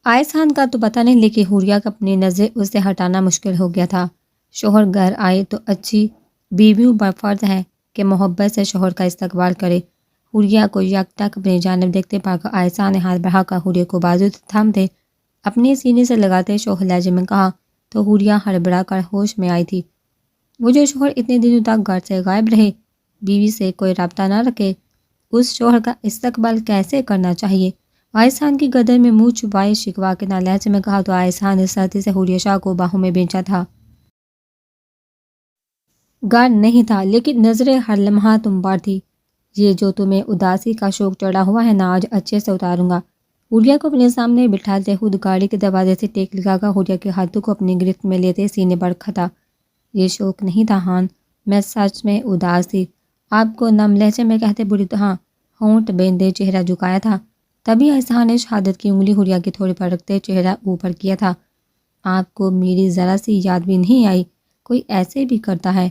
Ice Khan کا تو پتہ نہیں، لیکن حوریہ کا اپنی نظر اس سے ہٹانا مشکل ہو گیا تھا۔ شوہر گھر آئے تو اچھی بیویوں پر فرض ہے کہ محبت سے شوہر کا استقبال کرے۔ حوریہ کو یک ٹک اپنی جانب دیکھتے پا کر عائشہ نے ہاتھ بڑھا کر حوریہ کو بازو تھامتے اپنے سینے سے لگاتے شوخ لہجے میں کہا تو حوریہ ہڑبڑا کر ہوش میں آئی تھی۔ وہ جو شوہر اتنے دنوں تک گھر سے غائب رہے، بیوی سے کوئی رابطہ نہ رکھے، اس شوہر کا استقبال کیسے کرنا چاہیے؟ عائشہ کی گردن میں منہ چھپائے شکوا کے لہجے میں کہا تو عائشہ نے سختی سے حوریہ شاہ کو باہوں میں بھینچا تھا۔ گھر نہیں تھا، لیکن نظریں ہر لمحہ تم پر تھی۔ یہ جو تمہیں اداسی کا شوق چڑھا ہوا ہے نا، آج اچھے سے اتاروں گا۔ حوریہ کو اپنے سامنے بٹھاتے خود گاڑی کے دروازے سے ٹیک لگا کر حوریہ کے ہاتھوں کو اپنی گرفت میں لیتے سینے پر کھتا۔ یہ شوق نہیں تھا ہان، میں سچ میں اداس تھی۔ آپ کو نم لہجے میں کہتے بری طرح ہونٹ بیندے چہرہ جھکایا تھا، تبھی عائشہ نے شہادت کی انگلی حوریہ کے تھوڑے پر رکھتے چہرہ اوپر کیا تھا۔ آپ کو میری ذرا سی یاد بھی نہیں آئی؟ کوئی ایسے بھی کرتا ہے؟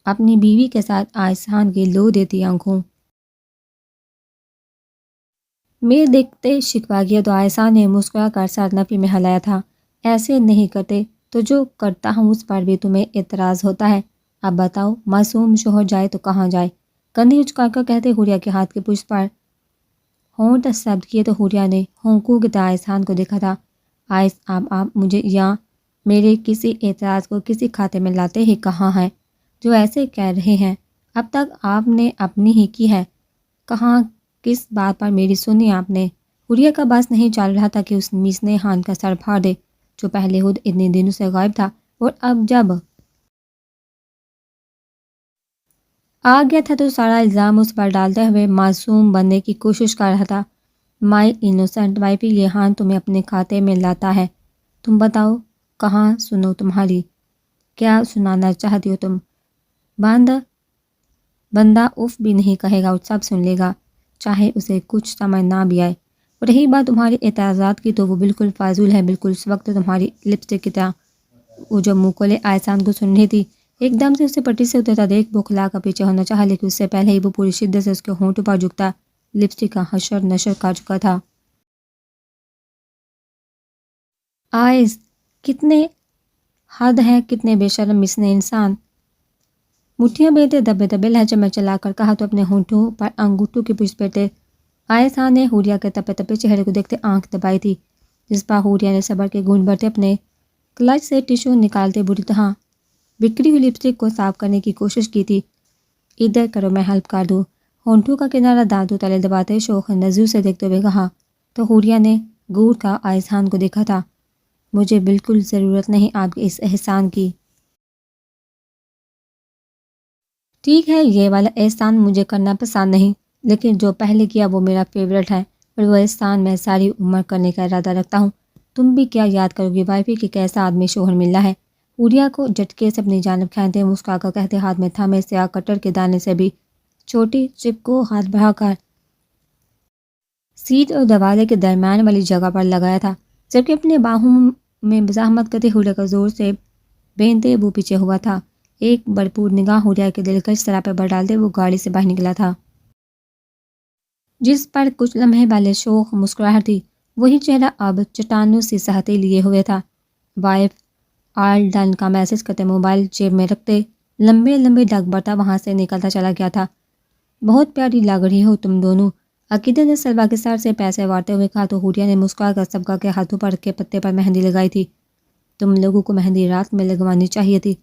اپنی بیوی کے ساتھ عائشہ کی لو دیتی آنکھوں میں دیکھتے شکوا گیا تو عائشہ نے مسکرا کر سر نفی میں ہلایا تھا۔ ایسے نہیں کرتے تو جو کرتا ہوں اس پر بھی تمہیں اعتراض ہوتا ہے؟ اب بتاؤ، معصوم شوہر جائے تو کہاں جائے؟ کندھی اچکا کر کہتے حوریہ کے ہاتھ کے پشت پر ہونٹ سبز کیے تو حوریہ نے ہونکوں کی طرح عائشہ کو دیکھا تھا۔ عائش، آپ مجھے یا میرے کسی اعتراض کو کسی کھاتے میں لاتے ہی کہاں ہے جو ایسے کہہ رہے ہیں؟ اب تک آپ نے اپنی ہی کی ہے، کہاں کس بات پر میری سنی آپ نے؟ حوریہ کا بس نہیں چل رہا تھا کہ اس میس نے ہان کا سر پھاڑ دے جو پہلے خود اتنے دنوں سے غائب تھا اور اب جب آ گیا تھا تو سارا الزام اس پر ڈالتے ہوئے معصوم بننے کی کوشش کر رہا تھا۔ مائی انوسنٹ وائفی، یہ ہان تمہیں اپنے کھاتے میں لاتا ہے۔ تم بتاؤ کہاں سنو تمہاری، کیا سنانا چاہتی ہو تم؟ بندہ اف بھی نہیں کہے گا اور سب سن لے گا، چاہے اسے کچھ سمجھ نہ بھی آئے۔ اور رہی بات تمہاری اعتراضات کی تو وہ بالکل فاضل ہے، بالکل اس وقت تمہاری لپسٹک کی طرح۔ وہ جو منہ کھولے عائشہ کو سن رہی تھی، ایک دم سے اسے پٹی سے اترتا دیکھ بوکھلا کا پیچھے ہونا چاہا، لیکن اس سے پہلے ہی وہ پوری شدت سے اس کے ہونٹوں پر جھکتا لپسٹک کا حشر نشر کر چکا تھا۔ عائش، کتنے حد ہے، کتنے بے شرم مسنے انسان! مٹھیاں بیتے دبے دبے لہجے میں چلا کر کہا تو اپنے ہونٹوں پر انگوٹھوں کی پشت پھیرتے عائشہ نے حوریہ کے تپے تپے چہرے کو دیکھتے آنکھ دبائی تھی، جس پر حوریہ نے صبر کے گھونٹ بھرتے اپنے کلچ سے ٹیشو نکالتے بری طرح بکھری ہوئی لپسٹک کو صاف کرنے کی کوشش کی تھی۔ ادھر کرو، میں ہیلپ کر دوں، ہونٹوں کا کنارہ دانتوں تلے دباتے شوخ نظروں سے دیکھتے ہوئے کہا تو حوریہ نے گور کا عائشہ کو دیکھا تھا۔ مجھے بالکل ضرورت نہیں آپ کے اس احسان کی۔ ٹھیک ہے، یہ والا احسان مجھے کرنا پسند نہیں، لیکن جو پہلے کیا وہ میرا فیورٹ ہے اور وہ احسان میں ساری عمر کرنے کا ارادہ رکھتا ہوں۔ تم بھی کیا یاد کرو گی وائفی کہ کیسا آدمی شوہر ملا ہے؟ حوریہ کو جھٹکے سے اپنی جانب کھینچتے مسکرا کر کہتے ہاتھ میں تھامے سیاہ کٹر کے دانے سے بھی چھوٹی چپ کو ہاتھ بڑھا کر سیٹ اور دروازے کے درمیان والی جگہ پر لگایا تھا، جبکہ اپنے باہوں میں مزاحمت کرتے حوریہ کا زور سے بینتے وہ پیچھے ہوا تھا۔ ایک بھرپور نگاہ حوریہ کے دلکش سراپے پر ڈالتے وہ گاڑی سے باہر نکلا تھا، جس پر کچھ لمحے والے شوخ مسکراہٹ تھی۔ وہی چہرہ اب چٹانوں سی سہتے لیے ہوئے تھا۔ وائف آل ڈن کا میسج کرتے موبائل جیب میں رکھتے لمبے لمبے ڈگ برتا وہاں سے نکلتا چلا گیا تھا۔ بہت پیاری لگ رہی ہو تم دونوں، عقیدت نے سلوا کے سر سے پیسے وارتے ہوئے کہا تو حوریہ نے مسکرا کر سبقہ کے ہاتھوں پر رکھے پتے پر مہندی لگائی تھی۔ تم لوگوں کو مہندی رات میں لگوانی چاہیے تھی،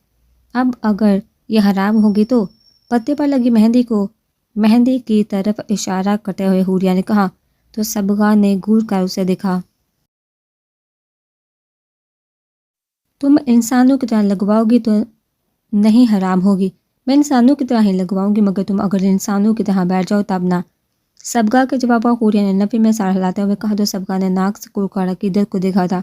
اب اگر یہ حرام ہوگی تو۔ پتے پر لگی مہندی کی طرف اشارہ کرتے ہوئے حوریہ نے کہا تو سبغہ نے گور کر اسے دیکھا۔ تم انسانوں کی طرح لگواؤ گی تو نہیں حرام ہوگی؟ میں انسانوں کی طرح ہی لگواؤں گی، مگر تم اگر انسانوں کی طرح بیٹھ جاؤ تب نہ۔ سبغہ کے جواب پر حوریہ نے نفی میں سر ہلاتے ہوئے کہا تو سبغہ نے ناک سے کڑ عقیدت کو دیکھا تھا۔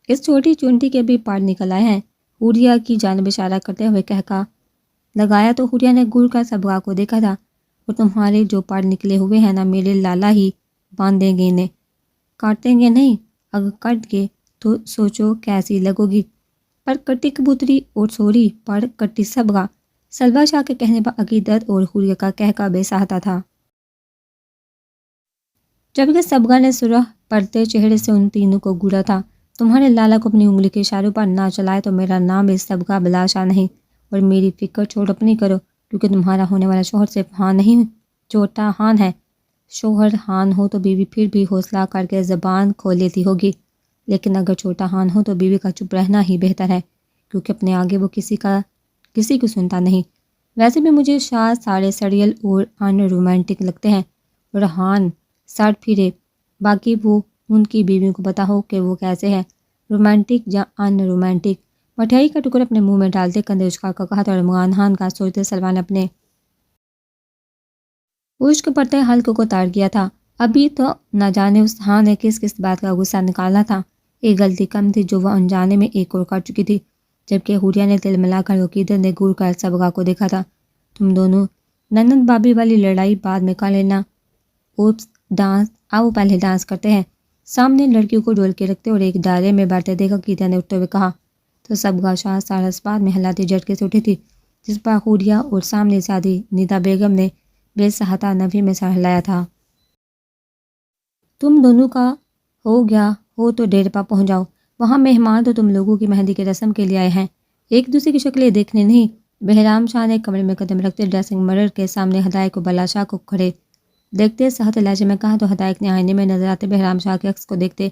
اس چھوٹی چونٹی کے بھی پار نکل آئے ہیں، حوریہ کی جانب اشارہ کرتے ہوئے کہا لگایا تو حوریہ نے گور کر سبغہ کو دیکھا تھا۔ اور تمہارے جو پار نکلے ہوئے ہیں نا، میرے لالا ہی باندھیں گے انہیں، کاٹیں گے نہیں، اگر کٹ گئے تو سوچو کیسی لگو گی۔ پر کٹی کبوتری اور سوری پر کٹی سبغہ، سلوا شاہ کے کہنے پر عقیدت اور حوریہ کا کہکا بے سہتا تھا، جبکہ سبغہ نے سرخ پڑتے چہرے سے ان تینوں کو گورا تھا۔ تمہارے لالا کو اپنی انگلی کے اشاروں پر نہ چلائے تو میرا نام اس سب کا بلاشا نہیں، اور میری فکر چھوڑ اپنی کرو، کیونکہ تمہارا ہونے والا شوہر صرف ہاں نہیں چھوٹا ہان ہے۔ شوہر ہان ہو تو بیوی پھر بھی حوصلہ کر کے زبان کھول لیتی ہوگی، لیکن اگر چھوٹا ہان ہو تو بیوی کا چپ رہنا ہی بہتر ہے، کیونکہ اپنے آگے وہ کسی کو سنتا نہیں۔ ویسے بھی مجھے شاہ سارے سڑیل اور ان رومانٹک لگتے ہیں، اور ہان سڑ پھرے، باقی وہ ان کی بیویوں کو پتا ہو کہ وہ کیسے ہیں، رومانٹک یا ان رومانٹک۔ مٹھائی کا ٹکڑا اپنے منہ میں ڈالتے کندھے اچکا کر کہا تو عمران خان کا سوچتے سلمان اپنے عشق پڑتے حلق کو تاڑ گیا تھا۔ ابھی تو نہ جانے اس ہاں نے کس کس بات کا غصہ نکالا تھا۔ ایک غلطی کم تھی جو وہ انجانے میں ایک اور کر چکی تھی، جبکہ حوریہ نے تل ملا کر عقیدت نے گور کر صبغہ کو دیکھا تھا۔ تم دونوں ننند بابی والی لڑائی بعد میں کر لینا، اوپس ڈانس آؤ پہلے ڈانس کرتے ہیں۔ سامنے لڑکیوں کو ڈول کے رکھتے اور ایک دائرے میں بیٹھتے دیکھ عقیدہ نے اٹھتے ہوئے کہا تو صبغہ شاہ سارا اسبات میں ہلاتی جھٹکے سے اٹھی تھی، جس پر حوریہ اور سامنے سادی ندا بیگم نے بے سہاتا نفی میں سر ہلایا تھا۔ تم دونوں کا ہو گیا ہو تو ڈیرے پر پہنچ جاؤ، وہاں مہمان تو تم لوگوں کی مہندی کی رسم کے لیے آئے ہیں، ایک دوسرے کی شکلیں دیکھنے نہیں۔ بہرام شاہ نے کمرے میں قدم رکھتے ڈریسنگ مرر کے سامنے ہدایت کو بلاشا کو کھڑے دیکھتے سخت لہجے میں کہا تو ہدایت نے آئینے میں نظر آتے بہرام شاہ کے عکس کو دیکھتے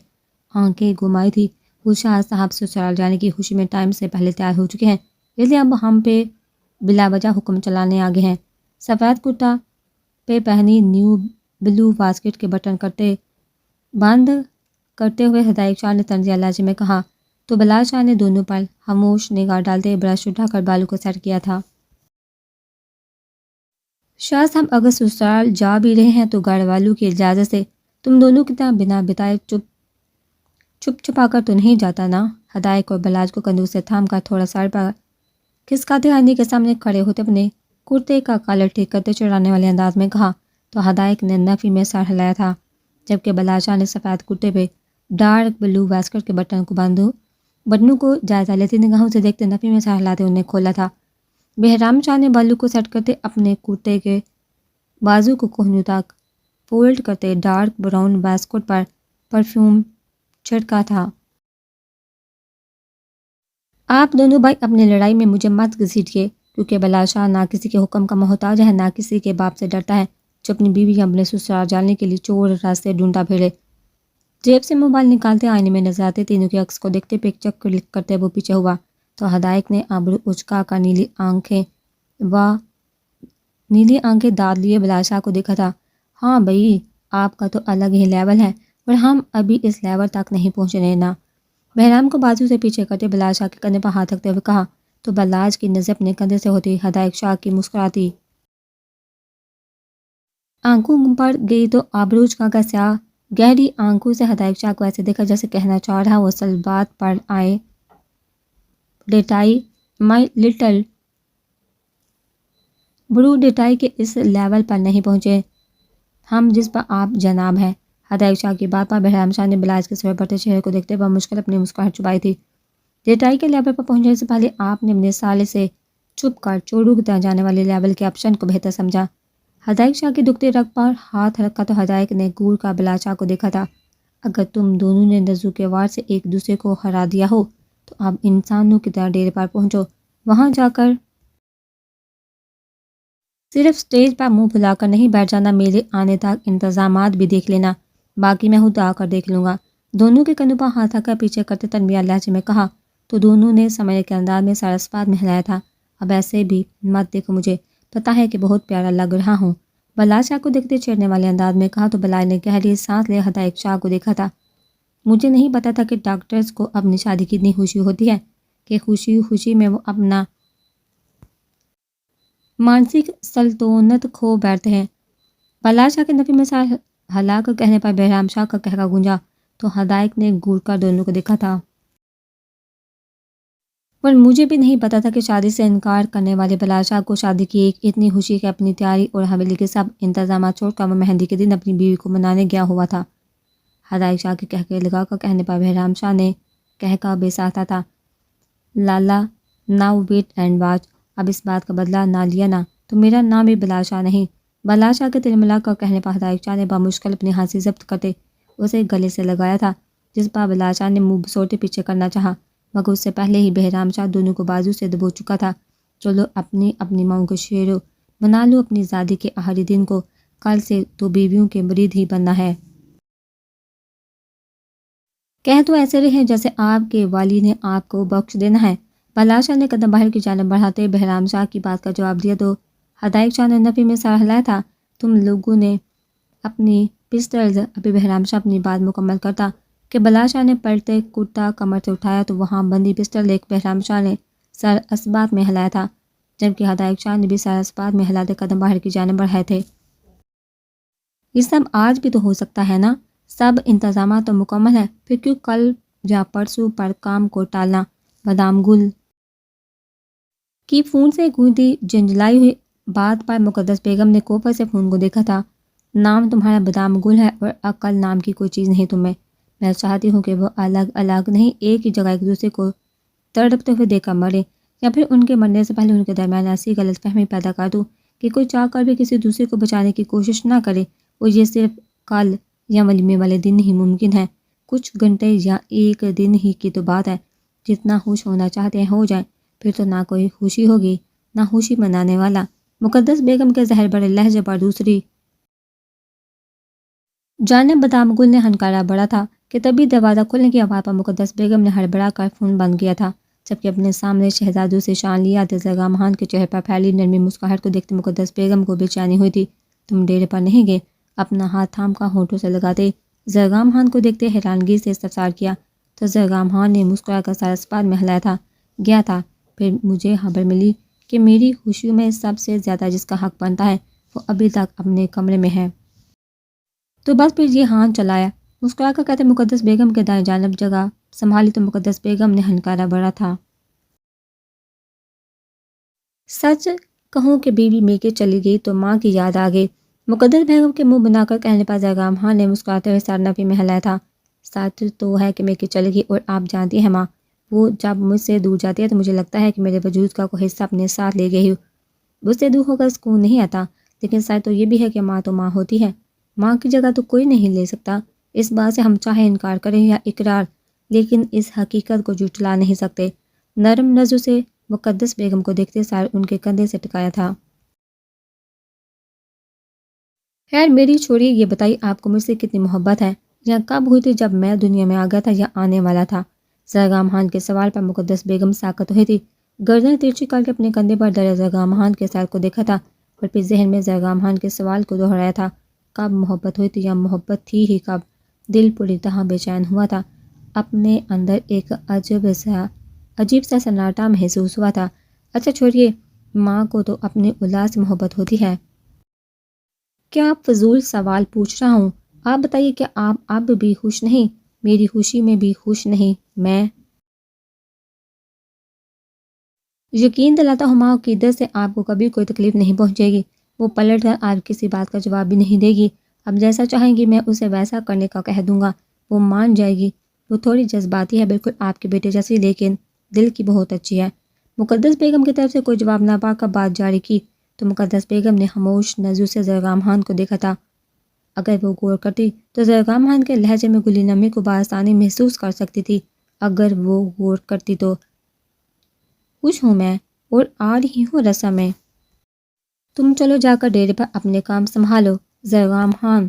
آنکھیں گھمائی تھی۔ وہ شاہ صاحب سسرال جانے کی خوشی میں ٹائم سے پہلے تیار ہو چکے ہیں، اس لیے اب ہم پہ بلا وجہ حکم چلانے آگے ہیں۔ سفید کرتا پہ پہنی نیو بلو واسکٹ کے بٹن بند کرتے ہوئے ہدایت شاہ نے طنزیہ لہجے میں کہا تو بلا شاہ نے دونوں پر خاموش نگاہ ڈالتے برش اٹھا کر بالوں کو سیٹ کیا تھا۔ شاہ صاحب اگر سسرال جا بھی رہے ہیں تو گھر والوں کی اجازت سے، تم دونوں کی طرح بنا بتائے چھپ چھپا کر تو نہیں جاتا نا۔ ہدایت اور بلاج کو کندھوں سے تھام کر تھوڑا سر پر کھسکاتے آئینے کے سامنے کھڑے ہوتے اپنے کرتے کا کالر ٹھیک کرتے چڑھانے والے انداز میں کہا تو ہدایت نے نفی میں سر ہلایا تھا، جبکہ بلاشاہ نے سفید کرتے پہ ڈارک بلو واسکٹ کے بٹنوں کو جائزہ لیتی نگاہوں سے دیکھتے نفی میں سر ہلاتے انہیں کھولا تھا۔ بہرام شاہ نے بالوں کو سیٹ کرتے اپنے کرتے کے بازو کو کوہنیوں تک فولڈ کرتے ڈارک براؤن واسکٹ پر پرفیوم چھڑکا تھا۔ آپ دونوں بھائی اپنی لڑائی میں مجھے مت گھسیٹیے، کیونکہ بلاشاہ نہ کسی کے حکم کا محتاج ہے، نہ کسی کے باپ سے ڈرتا ہے جو اپنی بیوی یا اپنے سسرال جانے کے لیے چور راستے ڈھونڈتا پھرے۔ جیب سے موبائل نکالتے آئینے میں نظر آتے تینوں کے عکس کو دیکھتے پکچر کلک کرتے وہ پیچھے ہوا تو ہدایت نے ابرو اچکا کر نیلی آنکھیں داد لیے بلاشاہ کو دیکھا تھا۔ ہاں بھائی، آپ کا تو الگ ہی لیول ہے، پر ہم ابھی اس لیول تک نہیں پہنچے نا۔ بہرام کو بازو سے پیچھے کرتے بلاشاہ کے کندھے پر ہاتھ رکھتے ہوئے کہا تو بلاج کی نظر اپنے کندھے سے ہوتی ہدایت شاہ کی مسکراتی آنکھوں پر گئی تو ابرو اچکا کر سیاہ گہری آنکھوں سے ہدایت شاہ کو ایسے دیکھا جیسے کہنا چاہ رہا وہ اصل بات پر آئے ڈیٹائی مائی لٹل برو ڈیٹائی کے اس لیول پر نہیں پہنچے ہم جس پر آپ جناب ہیں۔ ہدایت شاہ کی بات پر بہرام شاہ نے بلاج کے سر پڑتے چہرے کو دیکھتے بمشکل اپنی مسکراہٹ چھپائی تھی۔ ڈیٹائی کے لیول پر پہنچنے سے پہلے آپ نے اپنے سالے سے چھپ کر چوڑوں کی طرح جانے والے لیول کے آپشن کو بہتر سمجھا۔ ہدایت شاہ کے دکھتے رگ پر ہاتھ رکھا تو ہدایت نے گور کا بلاج شاہ کو دیکھا تھا۔ اگر تم دونوں نے نزو کے وار سے ایک دوسرے کو ہرا دیا ہو تو اب انسانوں کی طرح ڈیرے پر پہنچو، وہاں جا کر صرف سٹیج پر منہ پھلا کر نہیں بیٹھ جانا، میرے آنے تک انتظامات بھی دیکھ لینا، باقی میں خود آ کر دیکھ لوں گا۔ دونوں کے کندھوں پر ہاتھ رکھ کر پیچھے کرتے تنبیہ لہجے میں کہا تو دونوں نے سمجھ کے انداز میں سر اسپات میں ہلایا تھا۔ اب ایسے بھی مت دیکھو، مجھے پتہ ہے کہ بہت پیارا لگ رہا ہوں، بلاج شاہ کو دیکھتے چھیڑنے والے انداز میں کہا تو بلاج نے گہری سانس لے ہدایت شاہ کو دیکھا تھا۔ مجھے نہیں پتا تھا کہ ڈاکٹرز کو اپنی شادی کی اتنی خوشی ہوتی ہے کہ خوشی میں وہ اپنا مانسک سلطنت کھو بیٹھتے ہیں۔ بلاج شاہ کے نفی میں سر ہلا کر کہنے پر بہرام شاہ کا قہقہ گونجا تو ہدایت نے گور کر دونوں کو دیکھا تھا۔ پر مجھے بھی نہیں پتا تھا کہ شادی سے انکار کرنے والے بلاج شاہ کو شادی کی ایک اتنی خوشی کہ اپنی تیاری اور حویلی کے سب انتظامات چھوڑ کر وہ مہندی کے دن اپنی بیوی کو منانے گیا ہوا تھا۔ ہدایت شاہ کے قہقہے لگا کر کہنے پر بہرام شاہ نے قہقہ بے ساختہ تھا۔ لالا ناؤ ویٹ اینڈ واچ، اب اس بات کا بدلہ نہ لیا نا تو میرا نام بھی بلاج شاہ نہیں۔ بلاج شاہ کے تلملا کر کہنے پر ہدایت شاہ نے بمشکل اپنی ہنسی ضبط کرتے اسے گلے سے لگایا تھا، جس پر بلاشاہ نے منہ بسوٹے پیچھے کرنا چاہا، مگر اس سے پہلے ہی بہرام شاہ دونوں کو بازو سے دبو چکا تھا۔ چلو اپنی اپنی ماؤں کو شیرو، منا لو اپنی زادی کے آخری دن کو، کل سے تو بیویوں کے مرید ہی بننا ہے۔ کہہ تو ایسے رہے جیسے آپ کے والی نے آپ کو بخش دینا ہے۔ بلاشاہ نے قدم باہر کی جانب بڑھاتے بہرام شاہ کی بات کا جواب دیا تو ہدایت شاہ نے نفی میں سر ہلایا تھا۔ تم لوگوں نے اپنی پسٹلز۔ ابھی بہرام شاہ اپنی بات مکمل کرتا کہ بلاشاہ نے پلٹے کرتا کمر سے اٹھایا تو وہاں بندی پسٹل دیکھ بہرام شاہ نے سر اسبات میں ہلایا تھا، جبکہ ہدایت شاہ نے بھی سر اسبات میں ہلاتے قدم باہر کی جانب بڑھائے تھے۔ یہ سب آج بھی تو ہو سکتا ہے نا؟ سب انتظامات تو مکمل ہے، پھر کیوں کل یا پرسوں پر کام کو ٹالنا؟ بادام گل کی فون سے گونجتی جنجلائی ہوئی بات پر مقدس بیگم نے کوفر سے فون کو دیکھا تھا۔ نام تمہارا بادام گل ہے اور عقل نام کی کوئی چیز نہیں تمہیں۔ میں چاہتی ہوں کہ وہ الگ الگ نہیں، ایک ہی جگہ ایک دوسرے کو تڑپتے ہوئے دیکھ کر مرے، یا پھر ان کے مرنے سے پہلے ان کے درمیان ایسی غلط فہمی پیدا کر دوں کہ کوئی چاہ کر بھی کسی دوسرے کو بچانے کی کوشش نہ کرے، اور یہ صرف کل یا ولیمے والے دن ہی ممکن ہے۔ کچھ گھنٹے یا ایک دن ہی کی تو بات ہے، جتنا خوش ہونا چاہتے ہیں ہو جائیں، پھر تو نہ کوئی خوشی ہوگی نہ خوشی منانے والا۔ مقدس بیگم کے زہر بڑے لہجے پر دوسری جانب بادام گل نے ہنکارا بڑا تھا کہ تبھی دروازہ کھلنے کی آواز پر مقدس بیگم نے ہڑبڑا کر فون بند کیا تھا، جبکہ اپنے سامنے شہزادوں سے شان لیا تھا۔ زرگام خان کے چہرے پر پھیلی نرمی مسکراہٹ کو دیکھتے مقدس بیگم کو بے چینی ہوئی تھی۔ تم ڈیرے پر نہیں گئے؟ اپنا ہاتھ تھام کر ہونٹوں سے لگاتے زرگام خان کو دیکھتے حیرانگی سے استفسار کیا تو زرگام خان نے مسکرا کر سر اسپات میں ہلایا تھا۔ گیا تھا، پھر مجھے خبر ملی کہ میری خوشیوں میں سب سے زیادہ جس کا حق بنتا ہے وہ ابھی تک اپنے کمرے میں ہے، تو بس پھر یہ ہاتھ چلایا۔ مسکرا کر کہتے مقدس بیگم کے دائیں جانب جگہ سنبھالی تو مقدس بیگم نے ہنکارا بڑا تھا۔ سچ کہوں کہ بیوی میکے چلی گئی تو ماں کی یاد آ گئی۔ مقدس بیگم کے منہ بنا کر کہنے پر زرگام خان نے مسکراتے ہوئے سر نفی میں ہلایا تھا۔ سچ تو ہے کہ میکے چلی گئی، اور آپ جانتی ہیں ماں، وہ جب مجھ سے دور جاتی ہے تو مجھے لگتا ہے کہ میرے وجود کا کوئی حصہ اپنے ساتھ لے گئی ہوں۔ مجھ سے دور ہو کر سکون نہیں آتا، لیکن سچ تو یہ بھی ہے کہ ماں تو ماں ہوتی ہے، ماں کی جگہ تو کوئی نہیں لے سکتا۔ اس بات سے ہم چاہے انکار کریں یا اقرار، لیکن اس حقیقت کو جھٹلا نہیں سکتے۔ نرم نظروں سے مقدس بیگم کو دیکھتے سر ان کے کندھے سے ٹکایا تھا۔ خیر میری چھوڑیے، یہ بتائیے آپ کو مجھ سے کتنی محبت ہے، یا کب ہوئی تھی؟ جب میں دنیا میں آ گیا تھا یا آنے والا تھا؟ زرگام خان کے سوال پر مقدس بیگم ساکت ہوئی تھی، گردن ترچھی کر کے اپنے کندھے پر درے زرگام خان کے سر کو دیکھا تھا، اور پھر ذہن میں زرگام خان کے سوال کو دہرایا تھا۔ کب محبت ہوئی تھی، یا محبت تھی ہی کب؟ دل پوری طرح بے چین ہوا تھا، اپنے اندر ایک عجیب سا سناٹا محسوس ہوا تھا۔ اچھا چھوڑیے، ماں کو تو اپنی اولاد سے محبت ہوتی ہے۔ کیا فضول سوال پوچھ رہا ہوں؟ آپ بتائیے، کہ آپ اب بھی خوش نہیں؟ میری خوشی میں بھی خوش نہیں؟ میں یقین دلاتا ہوں ماں عقیدت سے آپ کو کبھی کوئی تکلیف نہیں پہنچے گی۔ وہ پلٹ کر آپ کسی بات کا جواب بھی نہیں دے گی۔ اب جیسا چاہیں گی میں اسے ویسا کرنے کا کہہ دوں گا، وہ مان جائے گی۔ وہ تھوڑی جذباتی ہے، بالکل آپ کے بیٹے جیسی، لیکن دل کی بہت اچھی ہے۔ مقدس بیگم کی طرف سے کوئی جواب نہ پا کر بات جاری کی تو مقدس بیگم نے خاموش نظروں سے زرگام خان کو دیکھا تھا۔ اگر وہ غور کرتی تو زرگام خان کے لہجے میں گلی نمی کو بآسانی محسوس کر سکتی تھی۔ اگر وہ غور کرتی تو خوش ہوں میں، اور آ رہی ہوں رسم میں۔ تم چلو جا کر ڈیرے پر اپنے کام سنبھالو۔ زرگام خان